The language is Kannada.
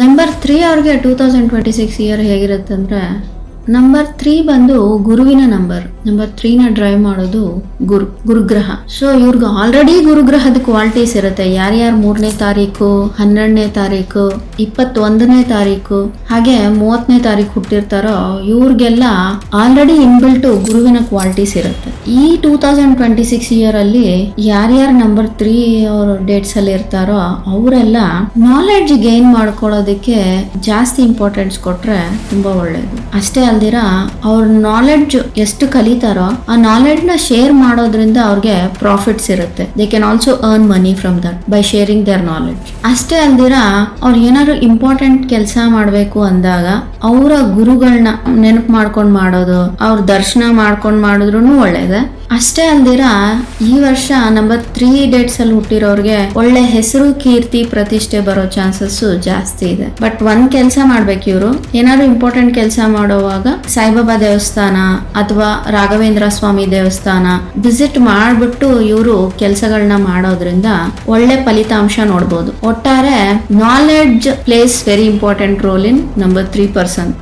ನಂಬರ್ 3 ಅವ್ರಿಗೆ 2026 ಇಯರ್ ಹೇಗಿರುತ್ತೆ ಅಂದರೆ, ನಂಬರ್ 3 ಬಂದು ಗುರುವಿನ ನಂಬರ್. ನಂಬರ್ 3ನ ಡ್ರೈವ್ ಮಾಡೋದು ಗುರುಗ್ರಹ. ಸೊ ಇವ್ರಿಗೆ ಆಲ್ರೆಡಿ ಗುರುಗ್ರಹದ ಕ್ವಾಲಿಟೀಸ್ ಇರುತ್ತೆ. ಯಾರ್ಯಾರು 3ನೇ ತಾರೀಕು, 12ನೇ ತಾರೀಕು, 21ನೇ ತಾರೀಕು ಹಾಗೆ 30ನೇ ತಾರೀಕು ಹುಟ್ಟಿರ್ತಾರೋ ಇವ್ರಿಗೆಲ್ಲ ಆಲ್ರೆಡಿ ಇನ್ಬಿಲ್ಟ್ ಗುರುವಿನ ಕ್ವಾಲಿಟೀಸ್ ಇರುತ್ತೆ. ಈ 2026 ಇಯರ್ ಅಲ್ಲಿ ಯಾರ್ಯಾರು ನಂಬರ್ 3 ಅವ್ರ ಡೇಟ್ಸ್ ಅಲ್ಲಿ ಇರ್ತಾರೋ ಅವರೆಲ್ಲ ನಾಲೆಡ್ಜ್ ಗೇನ್ ಮಾಡ್ಕೊಳ್ಳೋದಕ್ಕೆ ಜಾಸ್ತಿ ಇಂಪಾರ್ಟೆನ್ಸ್ ಕೊಟ್ರೆ ತುಂಬಾ ಒಳ್ಳೇದು. ಅಷ್ಟೇ ಅಲ್ದಿರಾ ಅವ್ರ ನಾಲೆಡ್ಜ್ ಎಷ್ಟು ಕಲಿತಾರೋ ಆ ನಾಲೆಡ್ಜ್ ನ ಶೇರ್ ಮಾಡೋದ್ರಿಂದ ಅವ್ರಿಗೆ ಪ್ರಾಫಿಟ್ಸ್ ಇರುತ್ತೆ. They can also earn money from that by sharing their knowledge. ಅಷ್ಟೇ ಅಲ್ದಿರಾ ಅವ್ರು ಏನಾದ್ರು ಇಂಪಾರ್ಟೆಂಟ್ ಕೆಲಸ ಮಾಡ್ಬೇಕು ಅಂದಾಗ ಅವರ ಗುರುಗಳನ್ನ ನೆನಪು ಮಾಡ್ಕೊಂಡ್ ಮಾಡೋದು, ಅವ್ರ ದರ್ಶನ ಮಾಡ್ಕೊಂಡ್ ಮಾಡಿದ್ರು ಒಳ್ಳೇದೆ. ಅಷ್ಟೇ ಅಲ್ದಿರಾ ಈ ವರ್ಷ ನಂಬರ್ 3 ಡೇಟ್ಸ್ ಅಲ್ಲಿ ಹುಟ್ಟಿರೋರ್ಗೆ ಒಳ್ಳೆ ಹೆಸರು, ಕೀರ್ತಿ, ಪ್ರತಿಷ್ಠೆ ಬರೋ ಚಾನ್ಸಸ್ ಜಾಸ್ತಿ ಇದೆ. ಬಟ್ ಒಂದ್ ಕೆಲಸ ಮಾಡ್ಬೇಕು ಇವ್ರು, ಏನಾದ್ರು ಇಂಪಾರ್ಟೆಂಟ್ ಕೆಲಸ ಮಾಡೋವಾಗ ಸಾಯಿಬಾಬಾ ದೇವಸ್ಥಾನ ಅಥವಾ ರಾಘವೇಂದ್ರ ಸ್ವಾಮಿ ದೇವಸ್ಥಾನ ವಿಸಿಟ್ ಮಾಡ್ಬಿಟ್ಟು ಇವರು ಕೆಲಸಗಳನ್ನ ಮಾಡೋದ್ರಿಂದ ಒಳ್ಳೆ ಫಲಿತಾಂಶ ನೋಡ್ಬೋದು. ಒಟ್ಟಾರೆ knowledge place very important role in number 3 person.